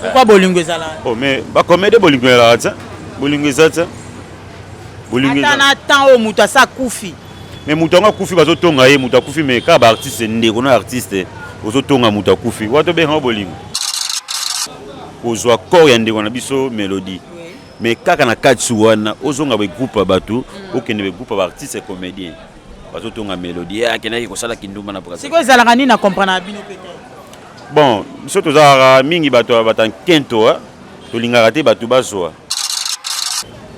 Pourquoi bolingo ezala? Oh mais ba comédie bolingo ezala ça. Bolingo ezala. Bolingo ezala. Atana temps au muta sa kufi. Mais mutonga kufi bazo tonga ye muta kufi mais ka ba artiste ndeko na artiste ozo tonga muta kufi. Wato be bolingo. Ozwa corps ya ndeko na biso mélodie. Mais kaka na katsu wana ozonga be groupe bato okende be groupe ba artiste et comédien. Bazo tonga mélodie akena ko sala kinduma na pokasa. Siko ezala ni na comprendre bino peut-être. Bon, biso tozara mingi bato batan kento to lingaka te bato bazwa.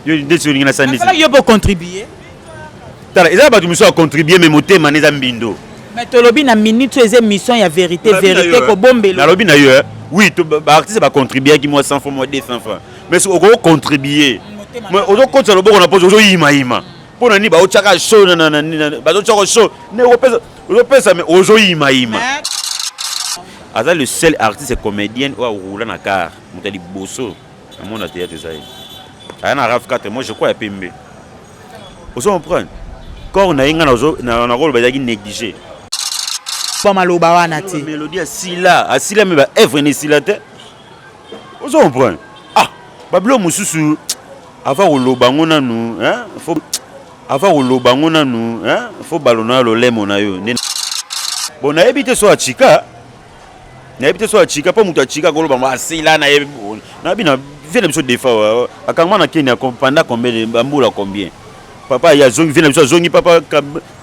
Yo ndesi linga na sandisi. Fala yo pour contribuer. Tala, eza bato miso a contribuer mais motema neza mbindo. Mais tolobi na minute eza mission ya vérité ko bombelo. Na lobi na yo oui, ba artiste ba contribuer ki moi 100 francs moi 200 francs. Mais si on contribuer. Mais on doit continuer le bon on a posé yima yima. Pona ni ba o chaka show na ba o chaka show. Ne repesa mais ozo yima yima. Aza le seul artiste comédien ou rouler na car. Moutali bosso. À mon théâtre ça. Ayana Raf 4 moi je crois à Pembe. Ozo comprendre. Corps na inga na rôle ba yaki négligé. Pas maloba wana ti. Mélodie asila mais ba œuvre ne sila te. Ozo comprendre. Ah, bablo mususu avant au lobango na nous, hein? Faut avant au lobango na nous, hein? Faut ballonner le lemo na yo. Bon na habité so a chika. Na habité so a chika pas muta chika ko lobango asila na yebi. Na bina vient biso des fois akangma na Kenya pendant combien de bambula combien. Papa ya zongi vient biso zongi papa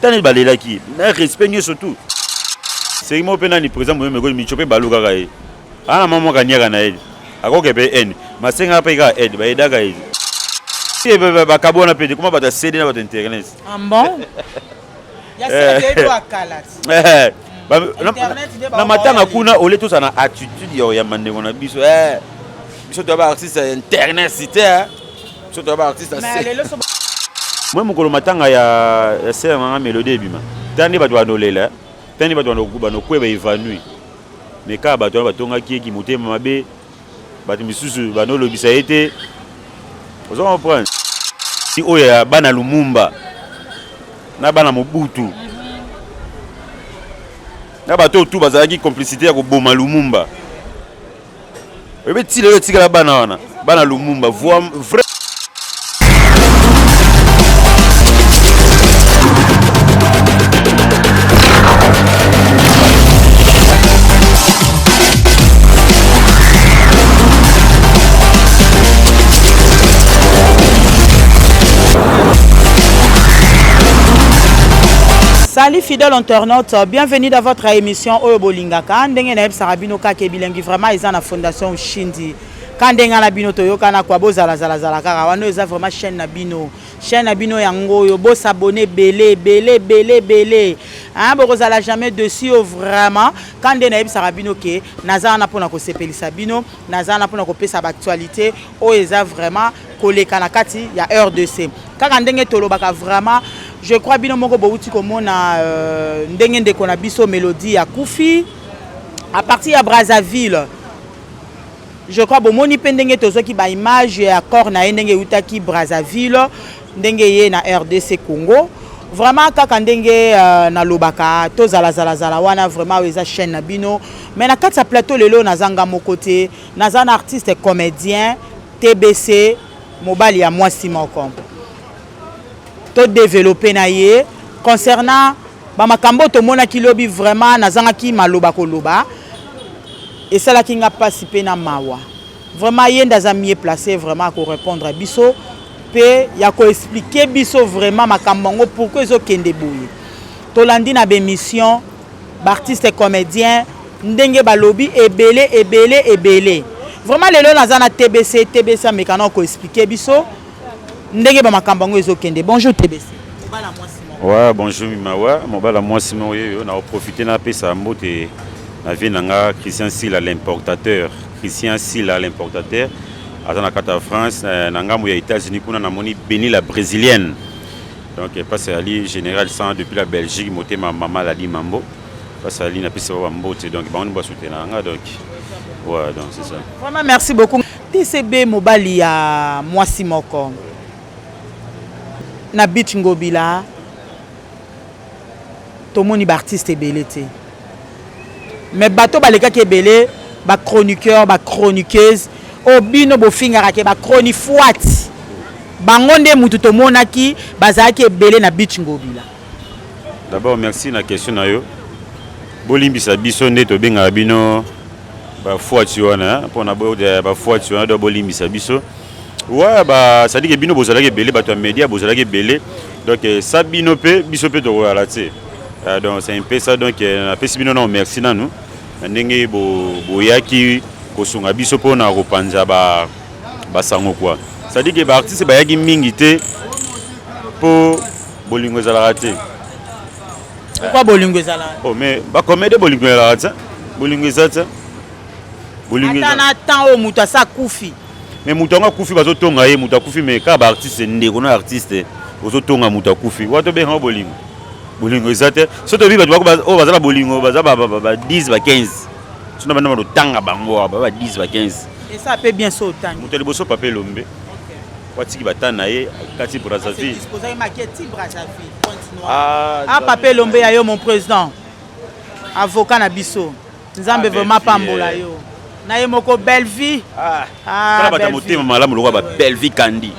tane balela ki. Na respect surtout. C'est moi pena ni présent moi me go mi choper baluka ka e. Ana maman ka nyaka na e. Akoke pe en. Masenga pa ka aide ba eda ka e. Si ba kabona pe comment ba ta céder na ba internet. Ah bon? Ya c'est toi kalat. Na matanga kuna ole to sana attitude ya mandengo na biso biso to ba artiste internet cité biso to ba artiste moi mokolo matanga ya sera nga mélodie bima tandi ba doit nolela tandi ba doit no kuba no kweba évanoui mais ka ba to ba tonga ki motema mabe ba misusu ba no lobisa été ozo comprendre si oya bana Lumumba na bana Mobutu na bato tout bazaki complicité ya ko boma Lumumba ebe ti le tika la bana Lumumba vrai. Salut fidèles internautes, bienvenue dans votre émission Oyo Bolingaka. Ndenge na Sarabino ka ke bilengi vraiment ils na fondation Shindi. Quand ndenga na bino toyo kana kwa bozala zala kaka wana eza vraiment chaîne na bino yango yo bo s'abonner belé. Hein bokozala jamais dessus vraiment quand ndenga Sarabino ke naza na pona ko sepelisa bino, naza na pona ko pesa actualité o eza vraiment koleka na kati ya heure de c. Kaka ndenge tolobaka vraiment je crois bino moko bouti komona ndenge ndeko na biso mélodie ya Kufi à partir ya Brazzaville. Je crois bomoni pe ndenge tozoki ba image ya corps na ndenge utaki Brazzaville ndenge ye na RDC Congo. Vraiment kaka ndenge na lobaka to zala wana vraiment eza chaîne na bino mais na kati ya plateau lelo nazanga mokote nazana artiste comédien TBC mobali ya mwasi moko to développer na ye concernant ba makambo to mona kilobi vraiment nazanga ki maloba koloba et ça là qui n'a pas si pe na mawa vraiment yenda za mieux placé vraiment pour répondre à biso pe ya ko expliquer biso vraiment makambo ngo pourquoi zo kende boye to landi na be mission ba artiste et comédien ndenge balobi ebele vraiment lelo nazana TBC mekana ko expliquer biso ndenge ba makambo ngo ezo kende. Bonjour TBC. Ouais, bonjour Mimawa, mobala moi Simon yo na profiter na pesa mbote na vie nanga Christian Silla l'importateur. Christian Silla l'importateur. Azana kata France nanga mo ya États-Unis kuna na moni Béni la brésilienne. Donc passe ali général sans depuis la Belgique moté ma maman la di mambo. Passe ali na pesa wa mbote donc ba on ba soutenir nanga donc. Ouais, donc c'est ça. Vraiment merci beaucoup. TCB mobali ya mwasi moko. Na beach ngobila tomoni ba artiste ebele te mais bato baleka ke ebele ba chroniqueur ba chroniqueuse obino bofingaka ke ba chronifuati bango nde mutu tomonaki bazalaki ebele na beach ngobila. D'abord merci na question na yo bolimbisa biso nde tobengaka bino bafuati wana mpona bafuati wana do bolimbisa biso ouais bah ça dit que bino bozalaki ebele bato ya média bozalaki ebele donc ça bino pe biso pe tokoyala te donc c'est un peu ça donc napesi bino na merci nanu ndenge boyaki kosunga biso mpona kopanza basango quoi ça dit que baartiste bayaki mingi te mpo bolingo ezalaka te. Pourquoi bolingo ezalaka? Oh mais bacomédie bolingo ezalaka te bolingo eza te bolingo ata na temps oyo moto asa kufi mais moto yango akufi bazotonga ye moto akufi mais kaka baartiste ndeko na artiste ozotonga moto akufi wa tobenga bolingo bolingo eza te so tobi bato oyo baza na bolingo baza ba 10 ba 15 sino bana batotanga bango ba 10 ba 15 et ça peut bien so otangi moto liboso Pape Lombe watiki batana na ye kati Brazzaville disposer maquette Brazzaville Pape Lombe ya yo mon président avocat na biso nzambe vraiment pambola yo na ye moko belle vie kala bata motema malamu lokwa ba belle vie kandi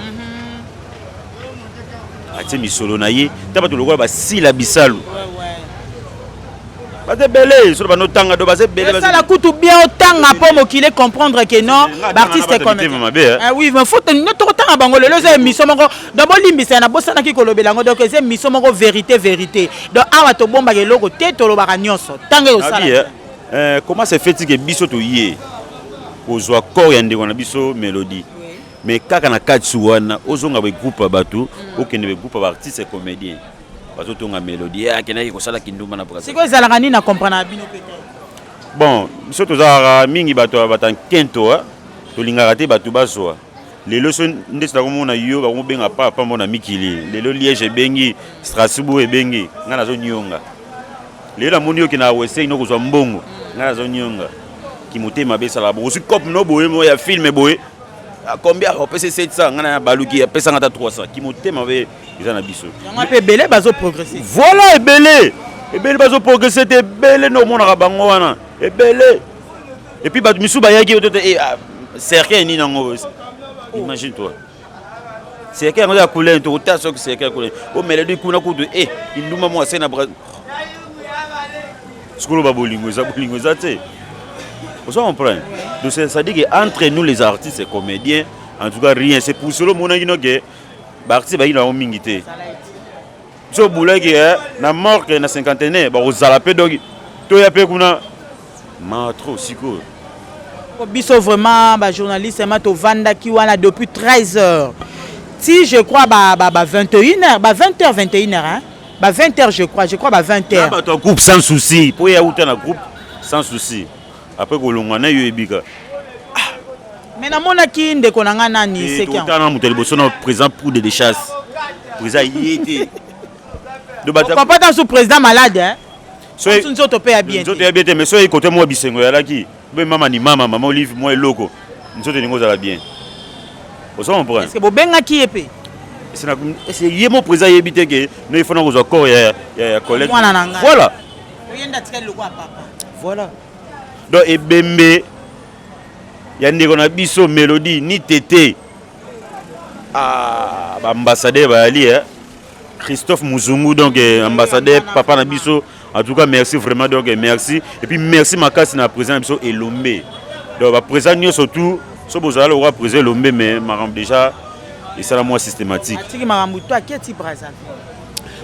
atie misolo na ye ta bato lokwa ba sila bisalu bate belé sur bano tanga do base belé ça la coûte bien autant pour mokile comprendre que non l'artiste comme oui mais faut notre temps bango le les émissions moko d'abord limbisa na bosana ki kolobela ngo donc les émissions moko vérité donc awa to bomba ke loko te to lobaka nyonso tanga yo sala comment c'est fait que biso to yé ozwa corps ya ndeko na biso mélodie mais kaka na kati wana ozonga be groupe bato okende be groupe ba artiste comédien bato tonga mélodie akena ko sala kinduma na c'est quoi ezalaka nini na comprendre bino peut-être bon biso tozalaka mingi bato batan kento tolingaka te bato bazwa lelo so ndesi na komona yo bakobenga papa mona mikili lelo Liège ebengi Strasbourg ebengi nga nazo nyonga lelo na moni yo kina wese ino kozwa mbongo nga nazo nyonga kimotema besala bo aussi cop no boye mo ya film boye combien on peut 700 ngana baluki ya pesa ngata 300 kimotema be ils na biso nga pe belé bazo progresser voilà ebele bazo progresser te belé no mona ka bango wana ebele et puis ba misu ba yaki otote cercle ni nango imagine toi cercle ngo ya couleur to taso que cercle couleur o mélodie kuna kudu induma mo asena bra skolo ba bolingo za te. Vous comprenez? Donc ça dit que entre nous les artistes et comédiens, en tout cas rien. C'est pour cela que les artistes ont mingité. So boula que na mort que na cinquantaine, ba ozalape donc to ya pe kuna ma trop siko. Biso vraiment ba journaliste ma to vanda ki wana depuis 13h. Si je crois ba 21h, ba 20h 21h hein. Ba 20h je crois ba 20h. Ba ton groupe sans souci. Pour y avoir un groupe sans souci. Après kolongana yo ebika mais na mona ki ndeko nanga nani c'est qui on muteli bosono président pour de chasse président yété de papa dans sous président malade hein so nzoto pe ya bien nzoto ya bien mais so côté moi bisengo ya laki be mama ni mama olive moi eloko nzoto ningo za bien on comprend est-ce que bobenga ki epé c'est yemo président yebité que nous il faut na ko corps ya collègue voilà oyenda tikali loko papa voilà. Donc ebembe ya ndeko na biso mélodie ni tété ambassadeur bali Christophe Muzungu donc ambassadeur papa na biso en tout cas merci vraiment donc merci et puis merci makasi na président biso Elombe donc ba président nyo surtout so bozala le roi président Elombe mais maram déjà et ça la moi systématique atiki marambu toi keti Brazzaville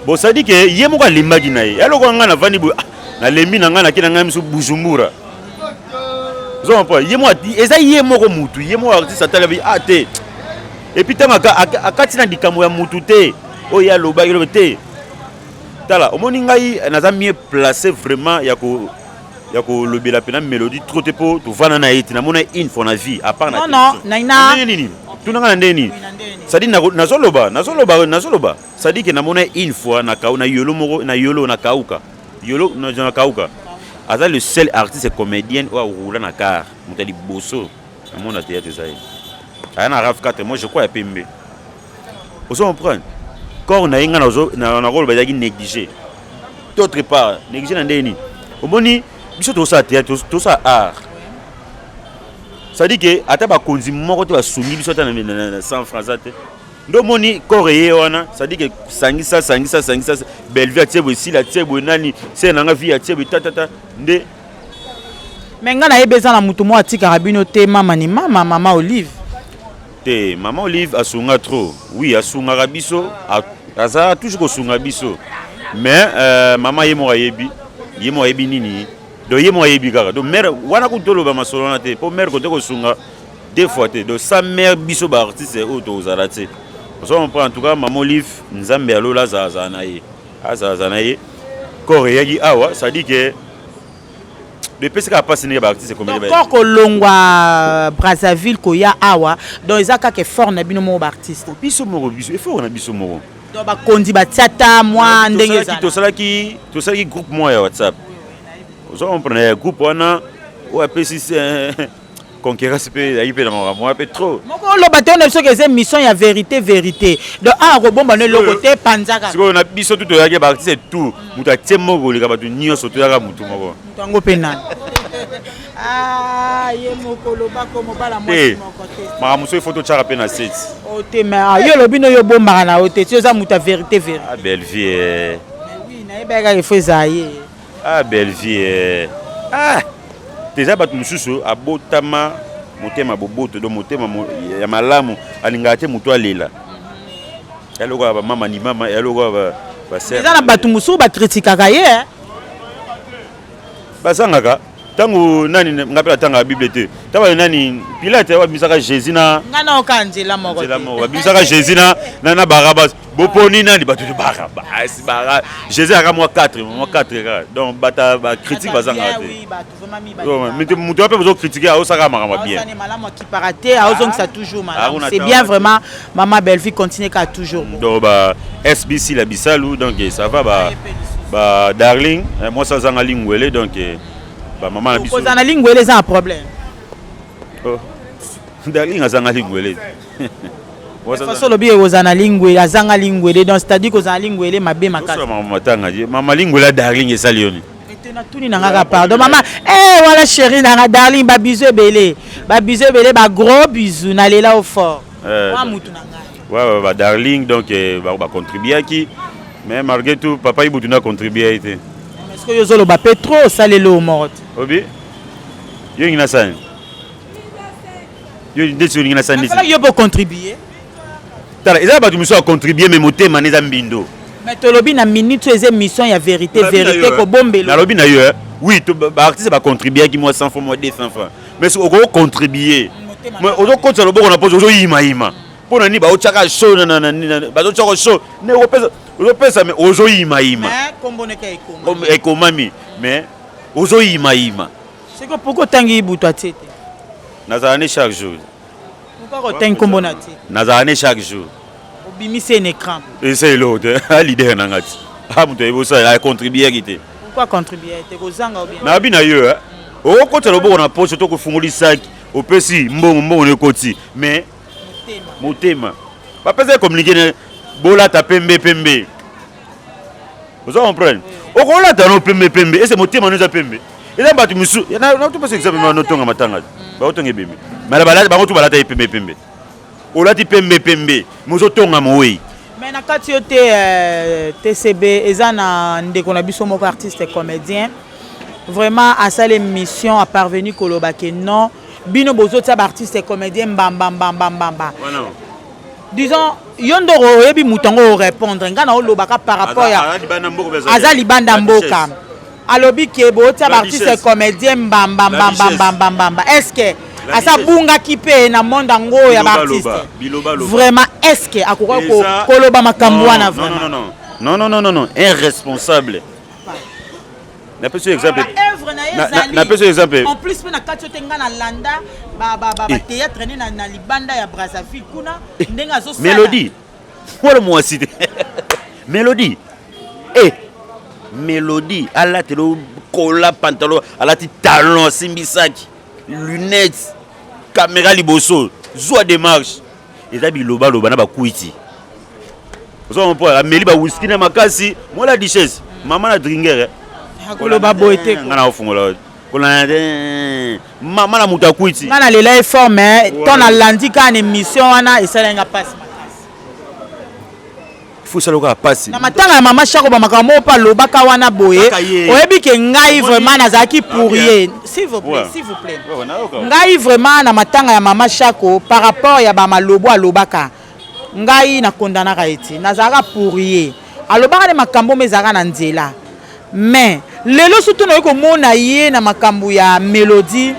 bon ça dit que yemo ka limbaki na ye aloko nga na vandi na lembi na nga na kina nga miso Bujumbura. Zon pas yemo ati eza yemo ko mutu yemo artiste atalabi ate et puis tanga akatina dikamo ya mutu te o ya loba yo te tala omoni ngai naza mieux placé vraiment ya ko lobela pena mélodie trop te po to vana na iti na mona une fois na vie à part na non na nini tunanga ndeni ça dit nazoloba ça dit que na mona une fois na kauna yolo moko na yolo na kauka yolo na kauka Aza le seul artiste comédien ou roula na car mutali bosso à mon théâtre ça ayana raf 4 moi je crois à Pembe vous comprenez corps na inga na rôle bazaki négligé d'autre part négligé na ndeni omoni biso to ça théâtre to ça art ça dit que ata ba konzi moko te ba sungi biso ta na 100 francs te ndo moni corée wana ça dit que sangisa Bellevue tiebo ici la tiebo nani c'est nanga vie tiebo tata nde mais ngana yebeza na mutu mo atika rabino te mama ni mama Olive te maman Olive asunga trop oui asunga rabiso aza toujours kosunga biso mais maman yemo ayebi nini do yemo ayebi kaka do mère wana kutolo ba masolona te po mère kote kosunga deux fois te do sa mère biso ba artiste auto ozalate on prend en tout cas maman Olive nzambe alola za na ye corps yagi awa ça dit que depuis ce qu'a passé les artistes comme encore kolongwa Brazzaville koya awa donc ezaka ke fort na bino mo artiste biso il faut na biso moko donc ba kondi ba tiata moi ndenge za to sala ki groupe moi ya WhatsApp on prend un groupe wana ou après si c'est concurrence peut y peut moi peut trop moko lo bato na biso que c'est mission ya vérité donc robomba ne lo côté panzaka siko na biso tout ya ke ba artiste tout muta tiemo ko le ka bato nyonso to ya mutu moko tango penana ye moko lo ba ko mobala mo côté ma muso photo chara pe na set o te mais yo lo bino yo bomba na o te tu za muta vérité ah belle vie oui na ebeka il faut zaye ah belle vie déjà bato mususu abotama motema boboto do motema ya malamu alinga te mutu alela yaloko ba mama ni mama yaloko ba sœur eza na bato mususu ba critiquaka ye basangaka tango nani ngapela tanga bible te taba nani Pilate wa bisaka Jésus na ngana okanzela moko wa bisaka Jésus na Barabas boponi nani bato de Barabas Jésus aka moi 4 ka donc bata ba critique basanga te oui bato vraiment mi ba mais mutu ape bezo critiquer au saka makama bien ça malamu qui paraté aozong ça toujours malamu c'est bien vraiment maman Bellevue continue ka toujours donc ba SBC la bisalu donc ça va ba darling moi ça zanga lingwele donc ba maman na biso ko zana lingwele ça un problème darling azanga lingwele façon lobi ozana lingwele azanga lingwele donc c'est-à-dire ko zana lingwele mabe makasi maman tanga maman lingwele darling esalioni etena tuni nanga pardon maman voilà chérie nanga darling ba bisou belé ba gros bisous na lela au fort wa mutu nanga ouais darling donc ba contribuer qui mais malgré tout papa ibutu na contribuer été est-ce que yozolo ba petro salelo mort obi yo ngina sana yo ndetso ngina sana ndetso yo po contribuer tala eza ba muso a contribuer mais motema neza mbindo mais tolobi na minute eza mission ya vérité ko bombelo na lobi na yo oui to ba artiste ba contribuer qui moi 100 francs moi 200 francs mais si oko contribuer mais ozo konza loboko na pose ozo yima pona ni ba ochaka show na ba ochaka show ne ozo pesa mais ozo yima mais kombo ne ka ekomami mais ozo yima c'est que pourquoi tangi butu atete nazane chaque jour pourquoi tangi kombo na tete nazane chaque jour obimise un écran et c'est l'autre leader nangati muto ebo ça a contribuer kité pourquoi contribuer te kozanga bien na bina yo o kota loboko na poche to ko fungoli sac opesi mbongo ne koti mais motema pas peut communiquer bola ta pembe vous comprenez o ko la ta no pembe et c'est motema nous a pembe et là batu musu na tout pas exemple na tonga matanga ba otonga bembe mais la ba to bala ta pembe o la ti pembe muzo tonga moyi mais na kati yo te TCB eza na ndeko na biso moko artiste comédien vraiment à ça l'émission a parvenu koloba que non bino bozo tia artiste comédien bamba disons yondoro yebi mutongo répondre ngana olobaka par rapport ya aza libanda mboka alobi ke bo tia artiste comédien bamba est-ce que asa bunga kipe na monde ngo ya artiste vraiment est-ce que akoko koloba makambo wana vraiment non irresponsable na peso exemple na peso exemple en plus na kati te ngana landa ba théâtre na libanda ya Brazzaville kuna ndenga zo Mélodie wala moi cité Mélodie ala telo kola pantalon ala ti talon simbisaki lunettes caméra liboso joie de marche eza biloba na ba kuiti ozo mpo la meli ba whisky na makasi moi la duchesse maman la drinker akoloba boete ngana ofungola Maman la mutakuiti. Ngana lela effort mais ton alandi ka émission wana esalenga passe makasi. Il faut saloka passer. Na matanga ya mama Shako ba makambo pa lobaka wana boye. Oyebi ke ngai vraiment nazaki pourrier. S'il vous plaît, s'il vous plaît. Ngai vraiment na matanga ya mama Shako par rapport ya ba malobo alobaka. Ngai na kondana ka eti. Nazaka pourrier. Alobaka de makambo mezaka na nzela. Mais lelo surtout na ko mona ye na makambo ya mélodie.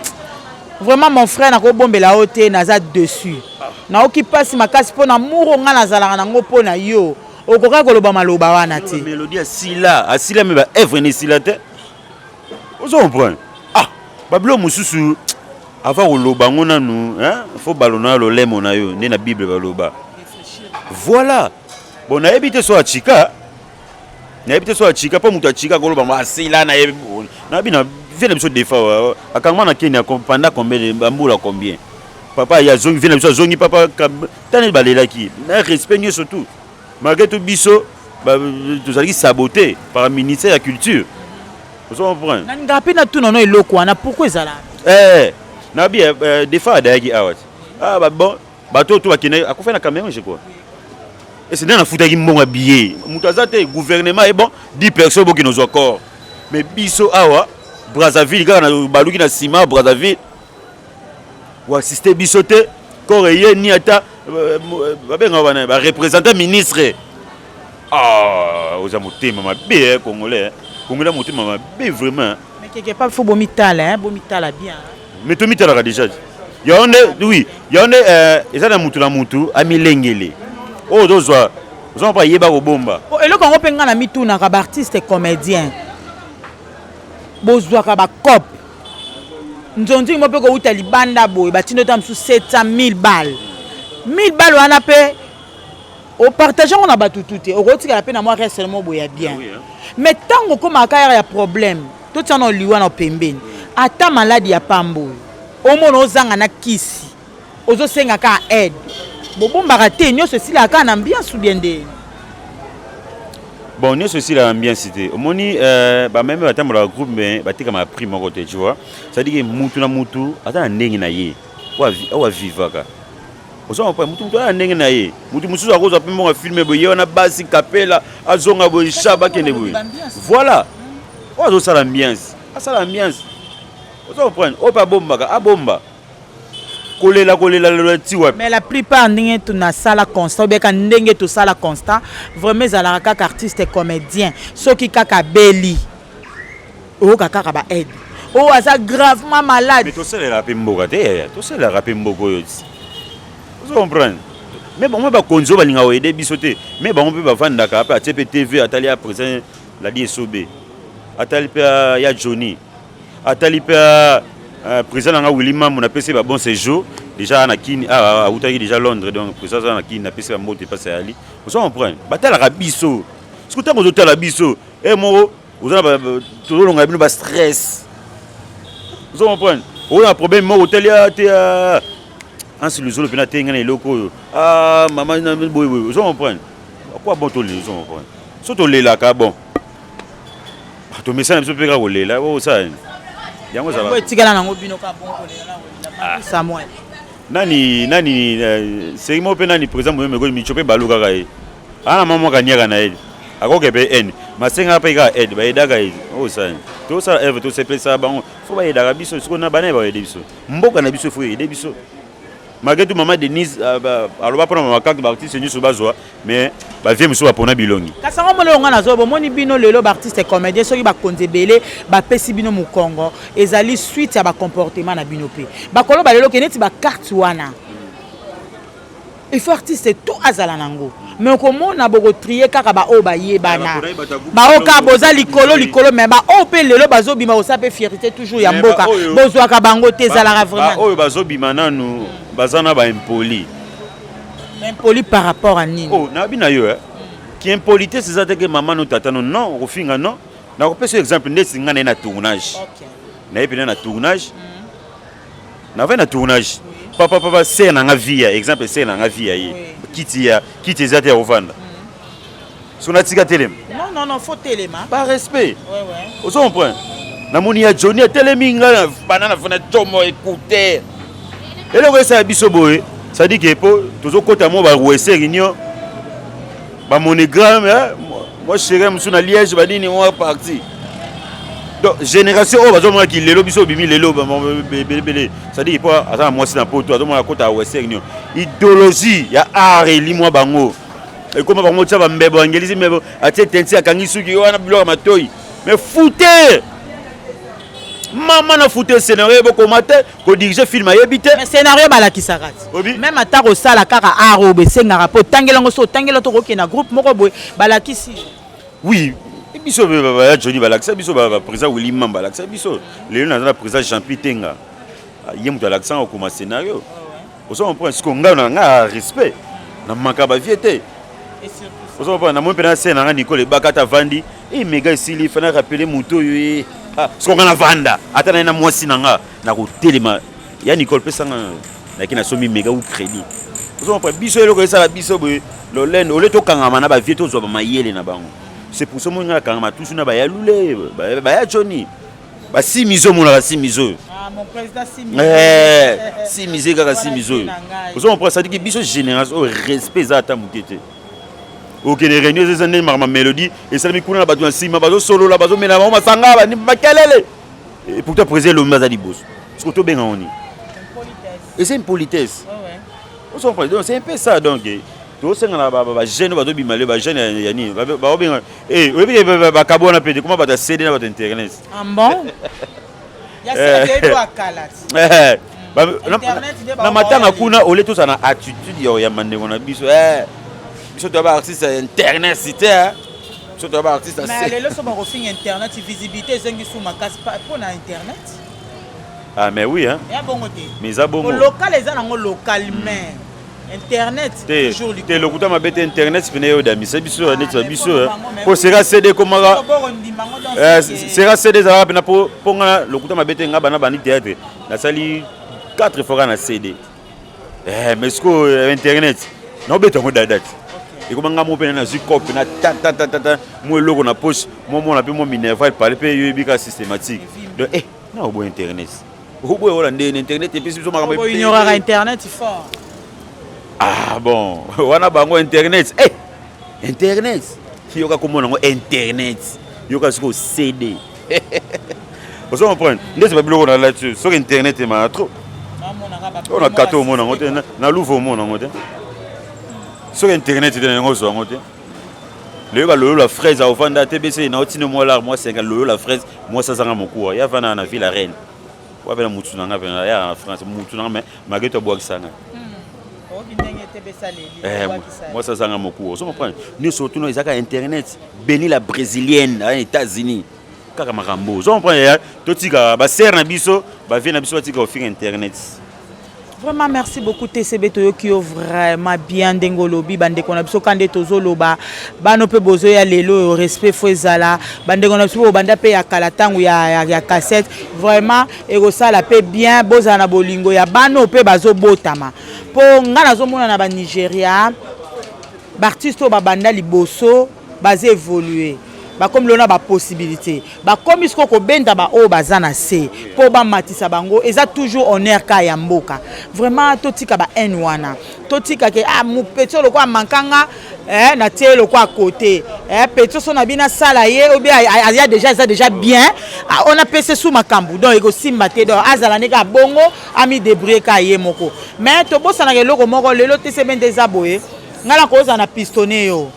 Vraiment mon frère na ko bombela ote naza dessus. Na okipasi makasi pona muro nga nazalaka nango pona yo. Okoka koloba maloba wana te. Mélodie asila me ba œuvre ni sila te. Vous comprenez? Ah, bablo mususu ava koloba ngona nu, hein? Faut balona lo lemo na yo, ne na Bible baloba. Voilà. Bon na ebité so achika. Na ebité so achika pa mutu achika koloba ma asila na yebi. Na bina vient biso defa akangma na Kenya pendant combien de bambula combien? Papa ya zongi vient biso zongi papa tane balelaki. Na respect ni surtout. Malgré tout biso tous allez saboter par le ministère de la culture. Vous comprenez? Nangapi na tout nono eloko wana pourquoi ezala? Na bi des fois d'ailleurs awat. Ah bah bon, bateau tout akina akofana na Cameroun je crois. Et c'est dans la foutagie mbonga billet. Mutazate gouvernement est bon 10 personnes qui nous encore. Mais biso awa Brazzaville gars na baluki na ciment Brazzaville. Ou assister bisoté Corée ni ata représentant ministre. Ah, aux amotés maman bé congolais. Congolais moté maman bé vraiment. Mais quelque part faut bomitala hein, bomitala bien. Mais to mitala déjà. Yonde oui, yonde eza na mutu amilengele. Oh dozwa. Vous en pas yeba ko bomba. Oh eloko ngo penga na mituna ka artiste comédien. Bozwa ka ba cop. Nzondi mo pe ko uta libanda boy batindo tam su 700 000 balles. 1000 balles wana pe au partage on a battu tout au rotika la peine à moi reste seulement boya bien. Mais tant que ma carrière ya problème, tout ça on liwa na pembeni. Ata maladie ya pambo. Au mono zanga na kisi. Ozo senga ka aide. Bobo mbaraté nyo ceci la ka na ambiance ou bien de. Bon, nyo ceci la ambiance c'était. Omoni ba même ata mo la groupe mais ba tika ma prime mo côté tu vois. Ça dit que mutu na mutu ata ndenge na ye. Wa vivaka. Ozo pa mutu na ndenge na ye. Mutu mususu akoza pe mo filmer boye wana basi kapela azonga boye shaba kende boye. Voilà. Ozo ça l'ambiance. Ça l'ambiance. Ozo prendre o pa bomba ka abomba. Kolela le tiwa. Mais la plupart ndenge tu na sala constant be ka ndenge tu sala constant vraiment zala ka artiste comédien soki kaka beli. O kaka ba aide. O asa gravement malade. Mais to sala rapé mboka te. To sala rapé mboko yo. Vous comprenez? Mais bon, on va konzo balinga o aider bisoté. Mais bon, on peut pas vendre ka pa TV atali à présent la die sobé. Atali pa ya Johnny. Atali pa président nga William mon appelé ba bon séjour déjà na kini utaki déjà Londres donc président na kini na pesa moto passer ali. Vous comprenez? Batala rabiso. Ce que tango zotala biso et mo uzana tout longa bino ba stress. Vous comprenez? On a problème mo hôtel ya te en si le zolo pena tenga na eloko ah maman na boy vous comprenez? Quoi bon to le vous comprenez? Surtout le la ka bon. To message na peka le la o ça. Yango ça va. Ouais, tigala nango bino ka bon ko le Samuel. Nani c'est mo pe nani président mo me go mi chope baluka ka e. Ana mama ka nyaka na e. Akoke pe en. Masenga pa ka ed ba edaga e. O ça. To ça ever to se pesa bango. Fo ba edaga biso siko na bana ba ede biso. Mboka na biso fo ede biso. Malgré tout maman Denise aloba pona mama carte ba artiste nyu so bazwa mais ba vie muso ba pona bilongi. Kasanga mo le ngana zo bo moni bino lelo ba artiste comédien soki ba konzebele ba pesi bino mu Congo ezali suite ya ba comportement na bino pe. Ba kolo ba lelo keneti ba carte wana. Il faut artiste tout azala nango. Mais comment na boko trier kaka ba o ba yebana. Ba o ka boza likolo mais ba o pe lelo bazo bima o sape fierté toujours ya mboka. Bozwa ka bango te zala vraiment. Ba o bazo bima nanu bazana ba impoli. Impoli par rapport à nini? Oh, na bina yo qui impolité c'est ça que maman nous tatano non, au finga non. Na ko pese exemple ndesi ngana na tournage. OK. Na epina na tournage. Na va na tournage. Papa c'est na via exemple c'est na via yi. Kiti zate ovanda. Sona tika telem. Non, faut telema. Par respect. Ouais. Au son point. namoni ya Johnny atelemi nga banana fana tomo écouter eloko esa biso boye ça dit que po tozokota mo ba wese réunion ba monogramme moi chérie musu na Liège banini moi parti donc génération o bazomona ki lelo biso bimi lelo ba belé ça dit po ata moi na poto azomona kota wese réunion idéologie ya art eli moi bango et comment bango tsa ba mbebo angelizi mbebo atie tensi akangi suki wana biloko matoi mais foutez maman na foutu scénario beaucoup matin ko diriger film ayebité mais scénario balakisa kati même ata ko sala kaka aro besenga rapport tangelango so tangelo to ko na groupe moko boy balakisi oui biso ba Johnny balakisa biso ba président Willy Mamba balakisa biso le na président Jean Pitenga yemu to l'accent ko ma scénario oso on prend ce qu'on nga respect na makaba viete oso on prend na mo pena scène nga Nicole Bakata Vandi et méga sili fana rappeler moto yo ce qu'on a vanda atana na mwasi nanga na ko telema ya Nicole pesanga na kina somi méga ou crédit oso on prend biso eloko ça biso boy lo len ole to kangama na ba vieto zo ba mayele na bango c'est pour ça moi kangama tous na ba ya lule ba ya Johnny ba si mizo mona ba si mizo mon président si mizo si mizo kaka si mizo oso on prend ça dit que biso génération respect za ta mutete ok les réunions des années ma mélodie et ça me kuna bato nsima bazo solo la bazo mena ba masanga ba ni makelele et pourtant président le mazali boss ce que to benga oni et c'est une politesse on s'en donc c'est un peu ça donc to senga na ba jeune bazo bimale ba jeune yani ba benga eh obi ba kabona pete comment ba ta céder na ba internet ah bon ya c'est que akalat na matanga kuna ole to sana attitude ya mandengo na biso surtout d'abord artiste internet c'était surtout d'abord artiste mais les leçons on fait internet visibilité zengi sous ma casse pas pour internet ah mais oui hein ya bongo te mais ça bongo local les ana local mais internet toujours te lokuta mabete internet pene yo dami c'est biso net biso pour sera CD comme sera CD ça pena pour nga lokuta mabete nga bana bani théâtre na sali 4 fois na CD mais ce que internet non beta ngo date et comment nga mo pena na zikop na ta mo logo na poche mo na pe mo minerval parler pe yo bika systématique donc na obo internet obo wala ndé internet et puis biso ma ko ignorer internet fort ah bon wana bango internet internet yoka komona ngo internet yoka siko CD vous comprenez ndé c'est biloko na là-dessus sur internet ma trop on a kato mona ngote na louvo mona ngote sur internet de nengozo ngote le ba lolo la fraise au vanda TBC na otine moi là moi c'est lolo la fraise moi ça sanga moko ya vana na ville reine wa bela mutu na ngapena ya France mutu na mais mageto boakisanga moi ça sanga moko so comprendre nous surtout nous ezaka internet béni la brésilienne aux États-Unis kaka makambo so comprendre totika ba ser na biso ba vie na biso tika offrir internet. Vraiment merci beaucoup TCB Toyo qui est vraiment bien dengolobi bande kona biso kande tozoloba bano pe bozo ya lelo respect fozala bande kona biso banda pe ya kalatangu ya cassette vraiment ego sala pe bien boza na bolingo ya bano pe bazo botama po ngana zo mona na ba Nigeria ba artiste ba banda liboso baze évoluer ba comme lona ba possibilité ba comme isko ko benda ba o bazana se po ba matisa bango eza toujours honneur ka ya mboka vraiment totika ba wana totika ke mu petio lo kwa mankanga na tie lo kwa côté petio so na bina sala ye ou bien a déjà bien on a passé sous makambu donc ego simba te donc azala neka bongo ami débrouiller ka ye moko mais to bosana ke loko moko lelo tese ben des aboye ngala ko za na pistonné yo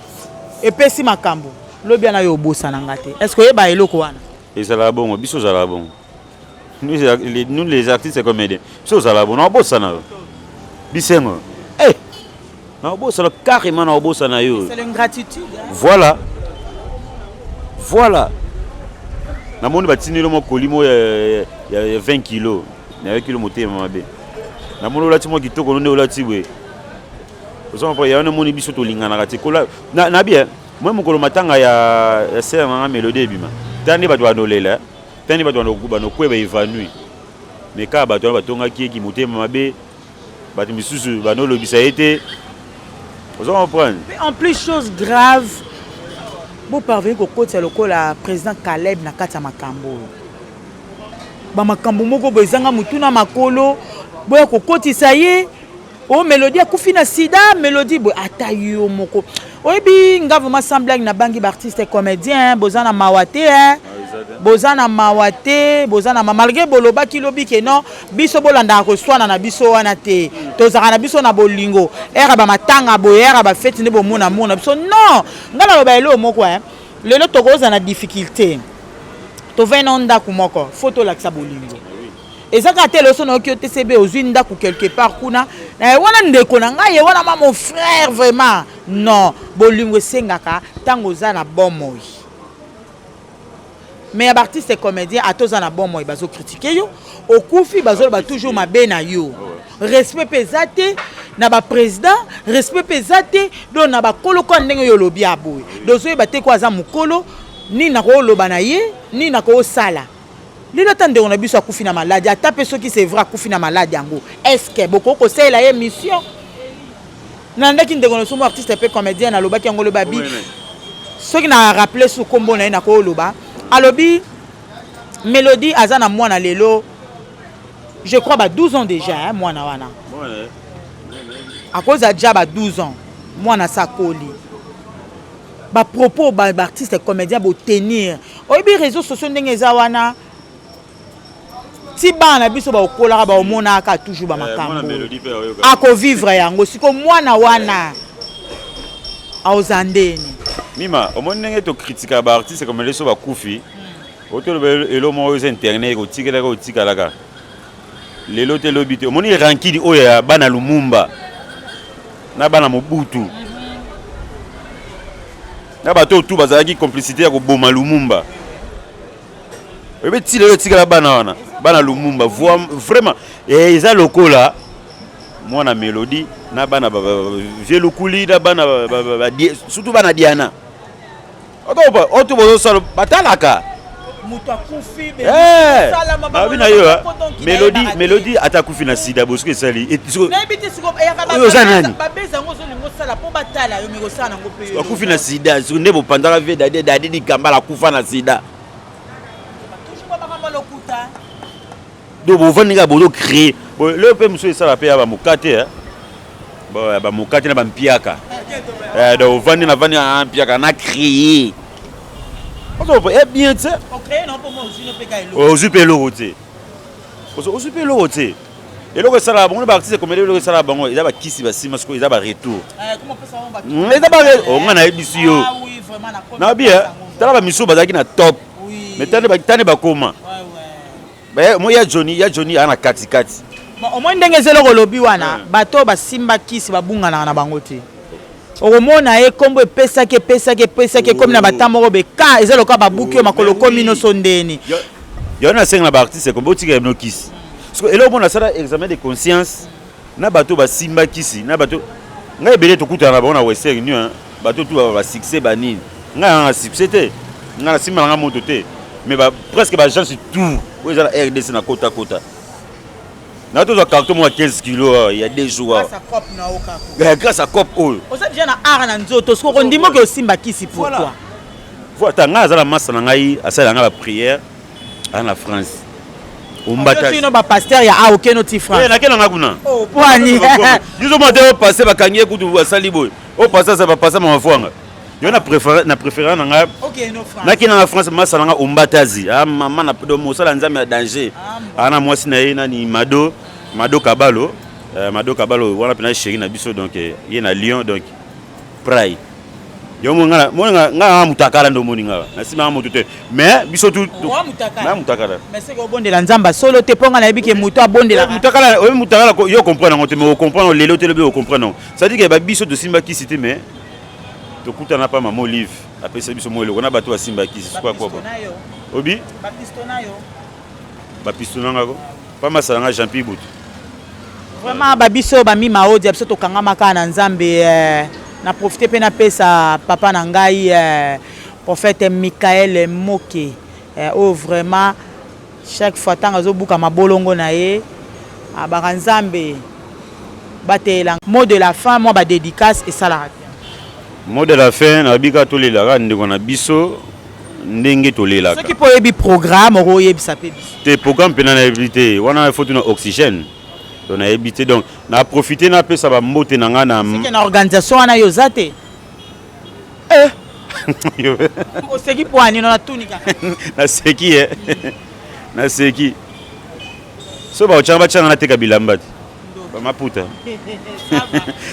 et pesi makambu lo bien na yo bossa na ngate est-ce que yeba eloko wana et ça va bon biso ça va bon nous les artistes comédiens biso ça va bon na bossa na bisengo na bossa carrément na bossa na yo c'est une gratitude voilà na moni batinelo mo kolimo ya 20 kg na 20 kg motema mabe na moni olati mo kitoko nde olati bwe ozo mpo ya na moni biso to lingana kati kola na bien moi mon matanga ya sert na mélodie bima tani bato banolela tani bato bano kweba évanoui mais ka bato batonga ki motema mabe bato misusu banolobisa été vous comprenez en plus chose grave vous parvenez ko kota lokola président Caleb na kata makambo ba makambo moko bezanga mutuna makolo boya kokotisa ye o Mélodie akufi na sida Mélodie bo atayo moko oyebi nga vraiment semblant na bangi ba artiste comédien bozana mawate hein bozana mawate bozana malgré boloba kilobi ke non biso bolanda ko swana na biso wana te tozaka na biso na bolingo era ba matanga bo era ba fête ne bo mona biso non ngala loba elo moko hein lelo tokoza na difficulté to vena ndako moko photo la bolingo ezaka te leso na okyo TCB ozwi ndako quelque part kuna wana ndeko na ngai wana ma mon frère vraiment non bolingo sengaka tango za na bomoi mais ya artiste comédien atoza na bomoi bazo critiquer yo okufi bazo ba toujours mabe na yo respect pesate na ba président respect pesate do na ba koloko ndenge yo lobi aboy dozo ba te kwa za mukolo ni na ko loba na ye ni na ko sala lelo tande on a biso akufi na maladie atape soki c'est vrai akufi na maladie yango est-ce que boko ko sala ye mission nandaki ndeko no somo artiste pe comédien na loba ki yango loba bi soki na rappeler sous kombo na ko loba alobi Mélodie azana mwana lelo je crois ba 12 ans déjà hein mwana wana à cause déjà ba 12 ans mwana sakoli ba propos ba artiste comédien bo tenir oyebi réseaux sociaux ndenge za wana ti bana biso ba okola ba omona ka toujours ba makambo ako vivre yango siko mwana wana aozandeni mima omoni ndenge to critique ba artiste comme les so ba kufi otolo elo mo aux internet ko tikela ko tikalaka lelo te lobite omoni rankidi oya bana Lumumba na bana Mobutu na bato tout bazalaki complicité ya ko boma Lumumba ebe ti lelo tikala bana wana bana Lumumba vraiment eza lokola mwana Mélodie na bana vieux lukuli na bana surtout bana Diana oto bozo sala batalaka muto akufi be sala mababa na yo Mélodie atakufi na sida bosko sali na ebiti siko yakaba babeza ngozo lingo sala po batala yo miko sana ngope yo akufi na sida siko ndebo pandala ve dadi di kambala kufa na sida do bo vaninga bozo créer le pe muso sala pe ba mukate ba mukate na ba mpiaka do vani na vani na mpiaka na créer ozo bien tu on crée non pour moi aussi ne peka elo ozu pe lo roté ozu pe lo roté et le sala bon ba artiste comme le sala bango ils ba kisi ba sima sko ils ba retour comment peut ça on ba ils ba on ngana ebisi yo ah oui vraiment na bien tala ba miso bazaki na top mais tane ba koma ouais moi ya Johnny ana kati bon au moins ndenge zelo kolobi wana bato ba simba kisi babungana na bango te okomona ye kombo epesaki comme na batamoko beka ezalo ka babuki yo makolo komi no sondeni yo na senga ba artiste ko botika no kisi parce que elo mona sala examen de conscience na bato ba simba kisi na bato ngai bele to kutana ba na western ni bato tu ba succès ba nini ngai na succès te ngai na simba nga moto te mais ba presque ba gens tout oui ça RDC na kota na to za carton mo 15 kg il y a 2 jours grâce à cop na oka grâce à cop all osa déjà na ara na nzoto siko kondimo ke osimba kisi pourquoi voilà nga za la massa na ngai asala nga ba prière en France ombata sino ba pasteur ya aoke no ti France na kena nga kuna oh pwani dizo mo te passer ba kangie kutu asali boy o passer ça va passer ma mafwanga yo na préférant na nga OK no France na kina na France massa na nga ombatazi mama na pedo mo sala nzambe ya danger ana mwasi na ye na ni Mado Kabalo wana pena chéri na biso donc ye na Lyon donc Pride yo mo nga mutakala ndo moninga na sima moto te mais biso tout na mutakala mais c'est ko bondela nzamba solo te ponga na yebike muto abondela mutakala yo comprendre ngote mais o comprendre lelo te le comprendre ça dit que ba biso de simba ki cité mais to kutana pa mama Olive après ça biso mo le kona bato simba ki c'est quoi obi ba pistona ngako pa masala nga Jean-Pierre Bout vraiment ba biso ba mima odi biso to kanga maka na nzambe na profiter pe na pesa papa na ngai prophète Michael Moke o vraiment chaque fois tanga zo buka mabolongo na ye ba nzambe batela mot de la fin moi ba dédicace et ça la mot de la fin na bika to le la ndeko na biso ndenge tolela ce qui peut être programme au yebisa pe te programme pe na éviter wana il faut une oxygène on a évité donc na profiter na pe ça va mbote na nga na c'est une organisation ana yozate c'est qui pour ani na tunika na seki na seki so ba ochanga changa na teka bilamba ba maputa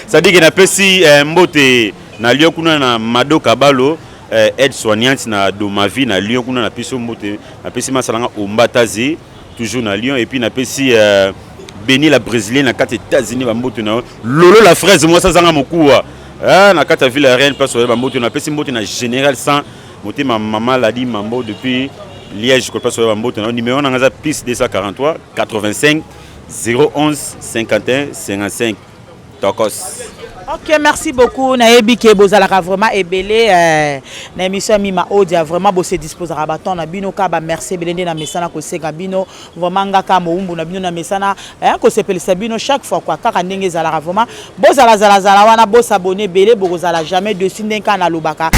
ça dit que na pesi mbote na lio kuna na madoka balo aide soignante na Domavi na Lyon kuna na pesi mbote na pesi masalanga ombatazi toujours na Lyon et puis na pesi Béni la brésilienne na kati États-Unis ba mbote na lolo la fraise moi ça zanga mokuwa na kati ville reine pas sur ba mbote na pesi mbote na général 100 moté ma maman l'a dit mambo depuis Liège je crois pas sur ba mbote na numéro na ngaza plus 243 85 011 51 55 Tokos. Ok, merci beaucoup. Naebi ke bozalaka vraiment ebele na émission Mima Audia vraiment bo se disposer à bâton na bino ka ba merci belende na mesana ko seka bino vraiment ngaka moumbu na bino na mesana ko se pelisa bino chaque fois quoi kaka ndenge zalaka vraiment bozala zala wana bo s'abonner belé bozala jamais dessus ndenka na lobaka.